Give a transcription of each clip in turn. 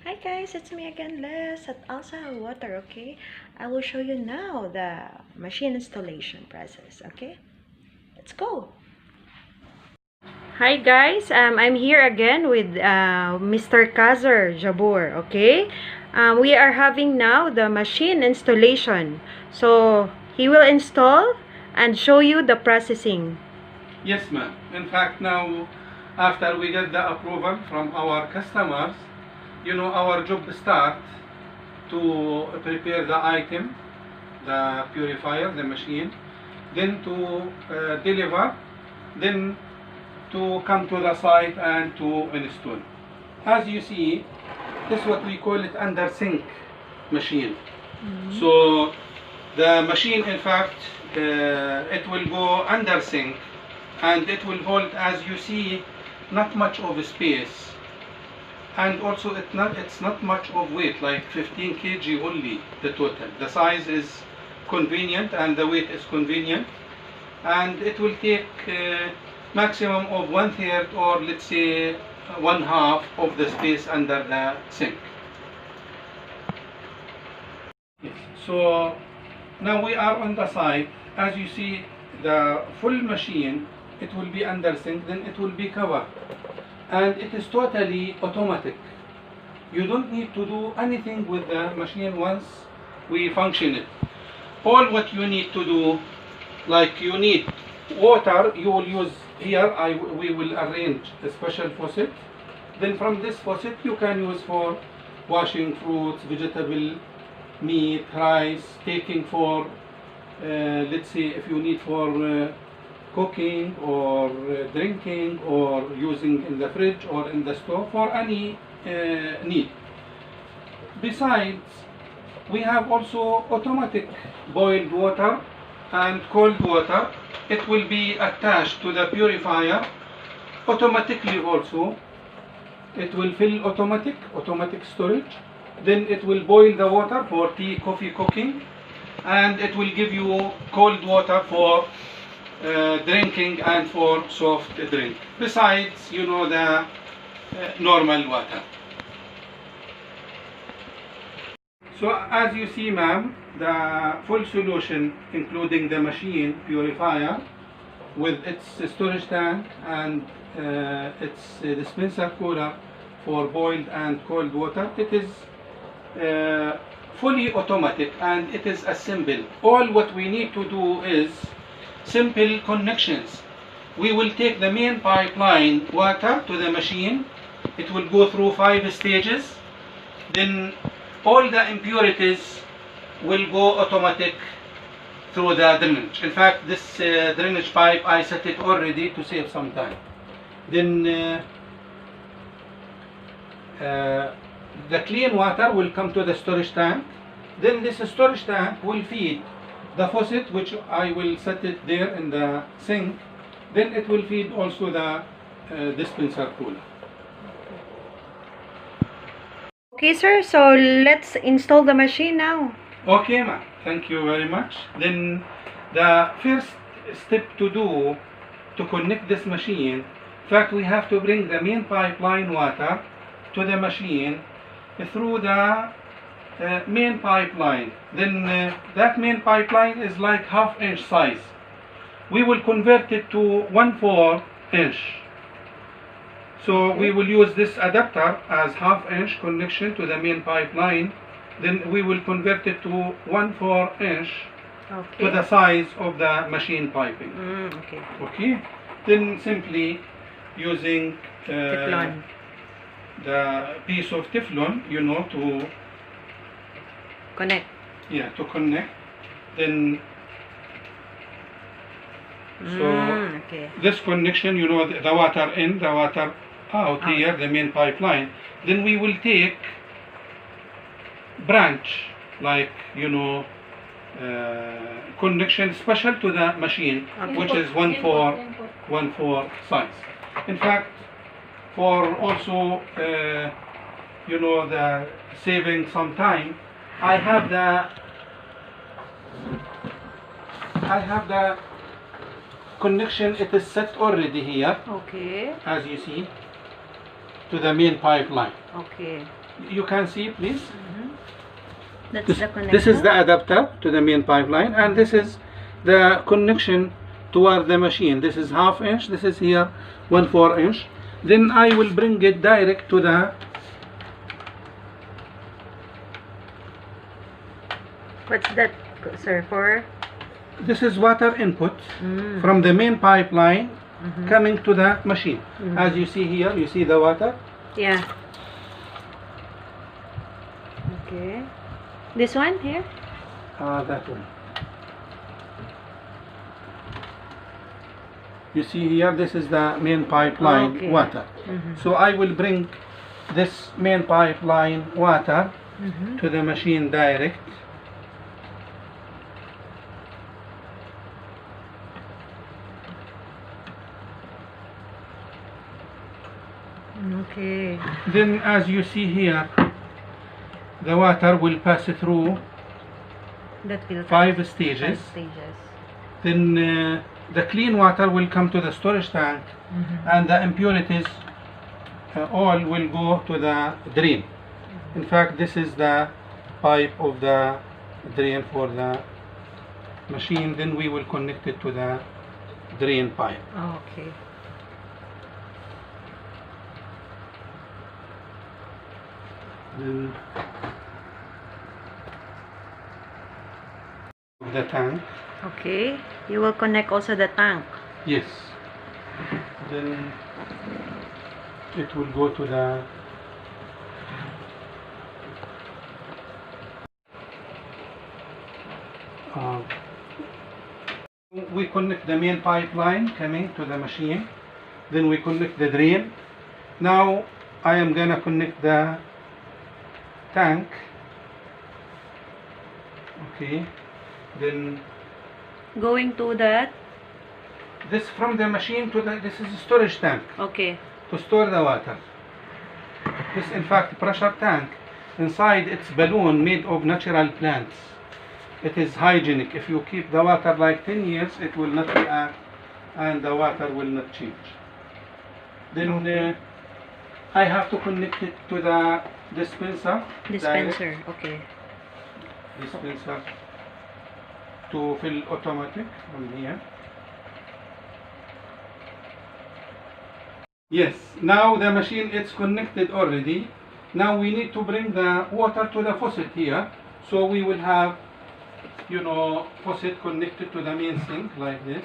Hi guys, it's me again, Les at Alsa Water, okay? I will show you now the machine installation process, okay? Let's go! Hi guys, I'm here again with Mr. Kazar Jabor, okay? We are having now the machine installation. So, he will install and show you the processing. Yes, ma'am. In fact, now, after we get the approval from our customers, our job starts to prepare the item, the purifier, the machine, then to deliver, then to come to the site and to install. As you see, this is what we call it under sink machine. So the machine, in fact, it will go under sink and it will hold, as you see, not much of space, and also it's not much of weight, like 15 kg only the total. The size is convenient and the weight is convenient, and it will take maximum of 1/3 or let's say 1/2 of the space under the sink. Yes. So now we are on the site. As you see, the full machine, it will be under sink, then it will be covered, and it is totally automatic. You don't need to do anything with the machine once we function it. All what you need to do, like you need water, you will use here, we will arrange a special faucet. Then from this faucet you can use for washing fruits, vegetable, meat, rice, taking for let's say if you need for cooking or drinking or using in the fridge or in the stove for any need. Besides, we have also automatic boiled water and cold water. It will be attached to the purifier automatically also. It will fill automatic storage. Then it will boil the water for tea, coffee, cooking, and it will give you cold water for drinking and for soft drink. Besides, the normal water. So as you see, ma'am, the full solution, including the machine purifier with its storage tank and its dispenser cooler for boiled and cold water, it is fully automatic and it is assembled. All what we need to do is simple connections. We will take the main pipeline water to the machine. It will go through 5 stages. Then all the impurities will go automatic through the drainage. In fact, this drainage pipe, I set it already to save some time. Then the clean water will come to the storage tank. Then this storage tank will feed the faucet, which I will set it there in the sink. Then it will feed also the dispenser cooler. Okay sir, so let's install the machine now. Okay, ma'am. Thank you very much. Then the first step to do to connect this machine, in fact, we have to bring the main pipeline water to the machine through the main pipeline. Then that main pipeline is like 1/2 inch size. We will convert it to 1/4 inch. So we will use this adapter as 1/2 inch connection to the main pipeline. Then we will convert it to 1/4 inch to the size of the machine piping. Okay. Okay. Then simply using Teflon. the piece of Teflon, to Connect. to connect. Then so Okay. this connection, the water in, the water out here, the main pipeline. Then we will take branch, like connection special to the machine, which is 1/4 size. In fact, for also the saving some time, I have the connection. It is set already here, Okay. as you see, to the main pipeline. Okay. You can see, please. That's This, the connection. this is the adapter to the main pipeline, and this is the connection toward the machine. This is half inch. This is here 1/4 inch. Then I will bring it direct to the. What's that, sir, for? This is water input from the main pipeline coming to the machine. As you see here, you see the water. Yeah. Okay. This one here? That one. You see here, this is the main pipeline Okay. water. So I will bring this main pipeline water to the machine direct. Okay. Then as you see here, the water will pass through That will 5 stages. stages. Then the clean water will come to the storage tank, and the impurities all will go to the drain. In fact, this is the pipe of the drain for the machine. Then we will connect it to the drain pipe. Okay. Then the tank. Okay. You will connect also the tank. Yes. Then it will go to the we connect the main pipeline coming to the machine. Then we connect the drain. Now I am gonna connect the tank. Okay. Then Going to that. this from the machine to the, this is a storage tank Okay. to store the water. This in fact pressure tank. Inside it's balloon made of natural plants. It is hygienic. If you keep the water like 10 years, it will not react and the water will not change. Then I have to connect it to the dispenser. Dispenser. Okay. Dispenser to fill automatic from here. Yes, now the machine is connected already. Now we need to bring the water to the faucet here. So we will have, you know, faucet connected to the main sink like this.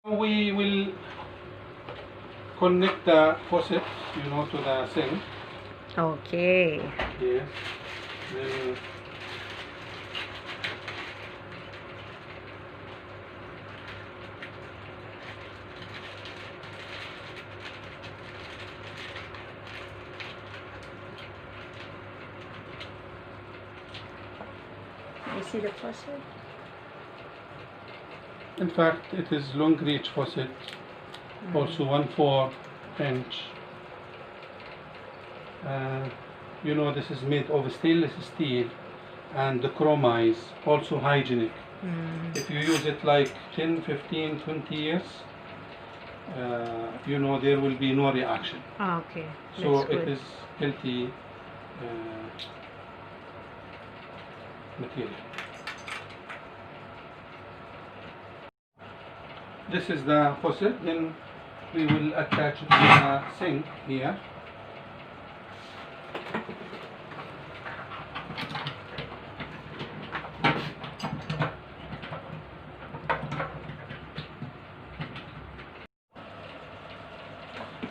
We will connect the faucet, you know, to the sink. Okay. Yes. Then You see the faucet? in fact, it is long reach faucet, also 1/4 inch. You know, this is made of stainless steel and the chromized, also hygienic. If you use it like 10, 15, 20 years, you know, there will be no reaction. Okay. So That's it good. is healthy material. This is the faucet. Then we will attach it to the sink here.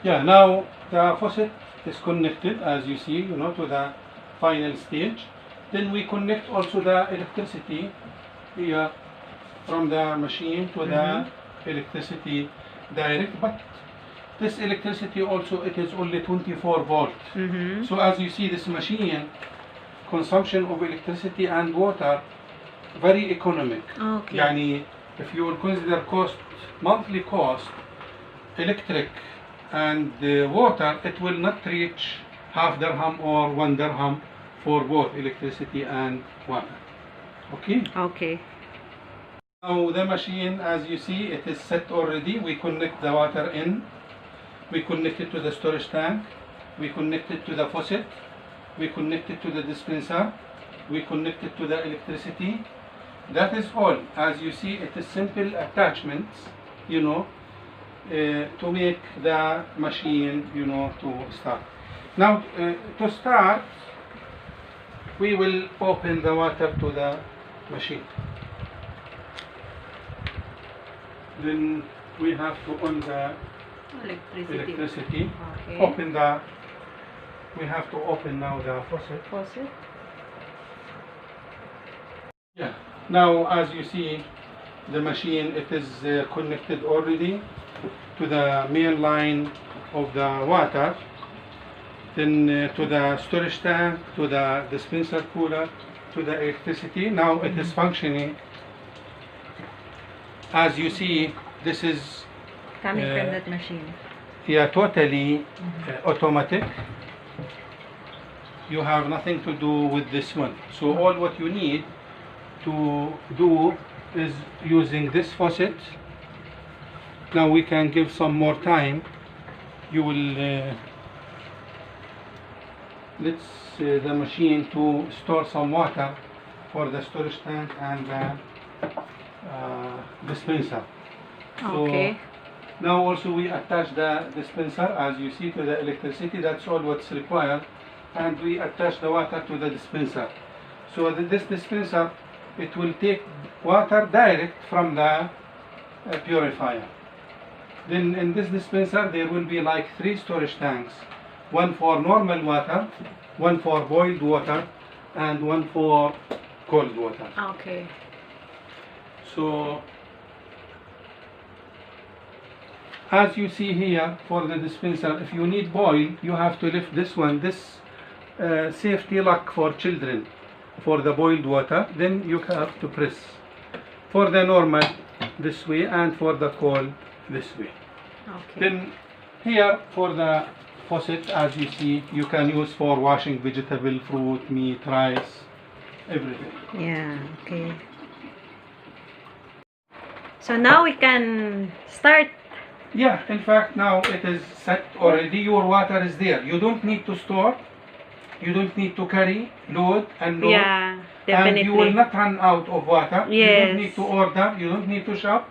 Yeah, now the faucet is connected, as you see, you know, to the final stage. Then we connect also the electricity here from the machine to the electricity direct. But this electricity also, it is only 24 volt. So as you see, this machine consumption of electricity and water very economic. Okay. يعني if you will consider cost, monthly cost, electric and water, it will not reach half dirham or 1 dirham for both electricity and water. Okay. Okay. Now the machine, as you see, it is set already. We connect the water in. We connect it to the storage tank. We connect it to the faucet. We connect it to the dispenser. We connect it to the electricity. That is all. As you see, it is simple attachments, to make the machine, to start. Now, to start, we will open the water to the machine. Then we have to on the electricity. Okay. We have to open now the faucet. Faucet. Yeah. Now, as you see, the machine, it is connected already to the main line of the water, then to the storage tank, to the dispenser cooler, to the electricity. Now it is functioning. As you see, this is Coming from that machine. totally automatic. You have nothing to do with this one. So all what you need to do is using this faucet. Now we can give some more time. You will let's the machine to store some water for the storage tank and the dispenser. Okay. So now also we attach the dispenser, as you see, to the electricity. That's all what's required, and we attach the water to the dispenser. So this dispenser, it will take water direct from the purifier. Then in this dispenser there will be like 3 storage tanks, one for normal water, one for boiled water, and one for cold water. Okay. So as you see here, for the dispenser, if you need boiled, you have to lift this one, this safety lock for children, for the boiled water. Then you have to press for the normal this way, and for the cold this way. Okay. Then here for the faucet, as you see, you can use for washing vegetable, fruit, meat, rice, everything. Yeah. Okay. So now we can start. Yeah, in fact now it is set already. Your water is there. You don't need to store. You don't need to carry, load and load. Yeah, definitely. And you will not run out of water. You Yes. don't need to order. You don't need to shop.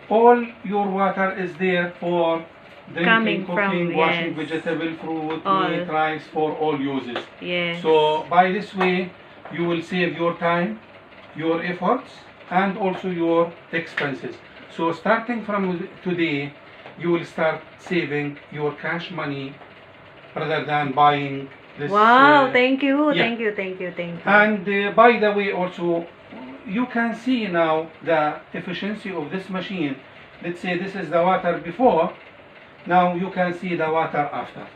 All your water is there for drinking, Coming from, cooking, washing yes. vegetable, fruit, All. meat, rice, for all uses. Yes. So by this way, you will save your time, your efforts, and also your expenses. So starting from today, you will start saving your cash money rather than buying this. Wow, thank you, yeah. thank you, thank you, thank you. And by the way, also, you can see now the efficiency of this machine. Let's say this is the water before. Now you can see the water after.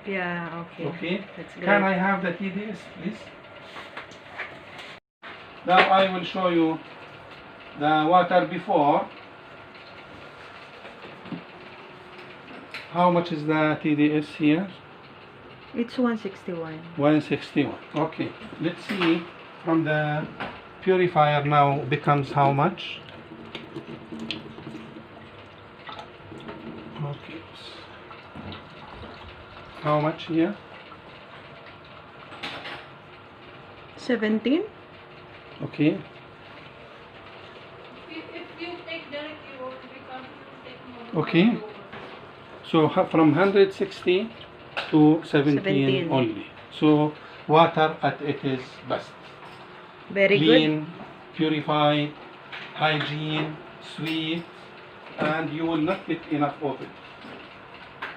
Yeah, okay. Okay. That's great. Can I have the TDS, please? Now I will show you the water before. How much is the TDS here? It's 161. 161. Okay. Let's see from the purifier now becomes how much? Okay. How much here? 17? Okay. If you take direct, you will become take more. Okay. So from 160 to 17 17. only. So water at its best. Very Clean, purified, hygiene, sweet, and you will not get enough of it.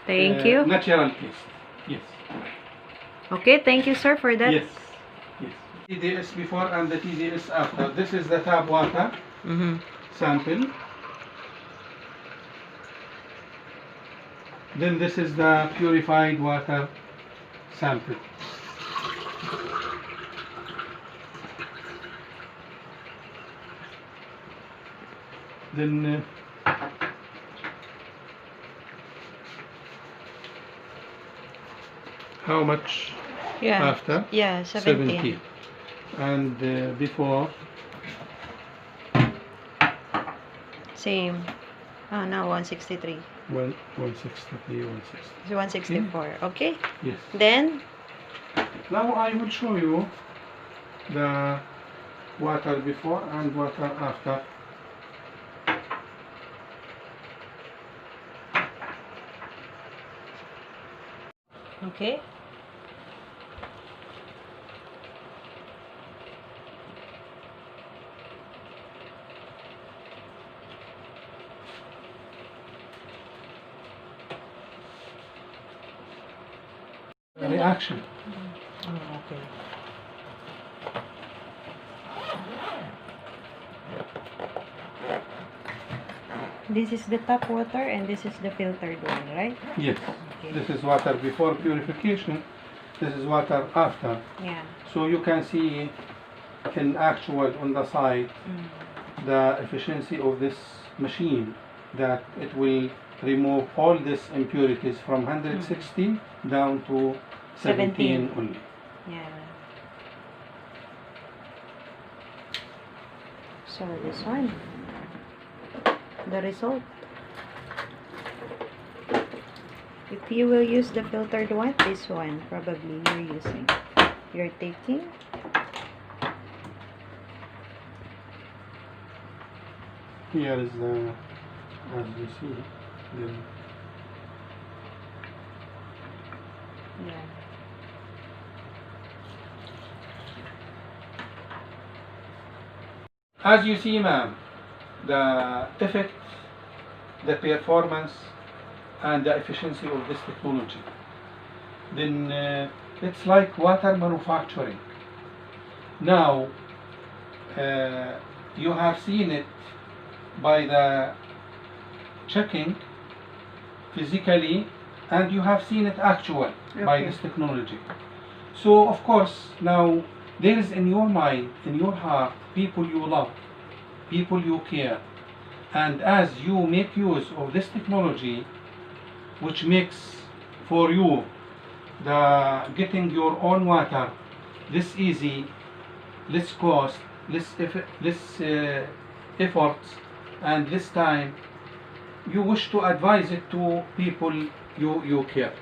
good. Thank you. Natural taste. Yes. Okay, thank you, sir, for that. Yes. Yes. TDS before and the TDS after. This is the tap water Mm-hmm. sample. Then this is the purified water sample. Then how much Yeah. after? Yeah, 17. 17. And before Same. Oh, now 163. 163, 160. So 164. Okay. Yes. Then, Now I will show you the water before and water after. okay. Reaction. Oh, okay. This is the tap water and this is the filtered one, right? Yes. Okay. This is water before purification. This is water after. Yeah. So you can see in actual on the side the efficiency of this machine, that it will remove all these impurities from 160 down to 17 only. Yeah. So this one, the result. If you will use the filtered one, this one probably you're using. You're taking. Here is the, as you see, the Yeah. as you see, ma'am, the effect, the performance, and the efficiency of this technology. Then it's like water manufacturing. Now, you have seen it by the checking physically, and you have seen it actual by Okay. this technology. So of course now there is in your mind, in your heart, people you love, people you care, and as you make use of this technology, which makes for you the getting your own water this easy, less cost, less efforts, and this time, you wish to advise it to people you care.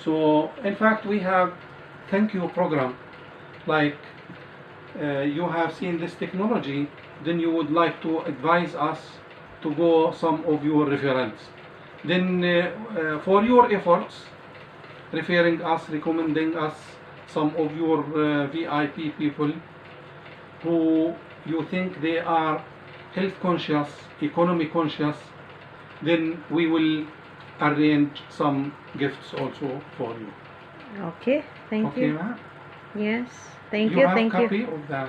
So in fact we have thank you program, like you have seen this technology, then you would like to advise us to go some of your referrals. Then for your efforts, referring us, recommending us some of your VIP people who you think they are health conscious, economy conscious, then we will arrange some gifts also for you. Okay. Thank Okay, you. ma'am? Yes. Thank You you. have Thank copy you. of the.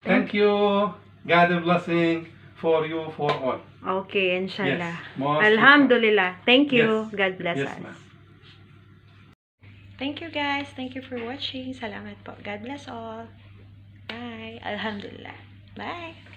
Thank you. God blessing for you for all. Okay, inshallah. Yes, most Alhamdulillah. Thank you. Yes. God bless Yes, us. ma'am. Thank you guys. Thank you for watching. Salamat po. God bless all. Bye. Alhamdulillah. Bye.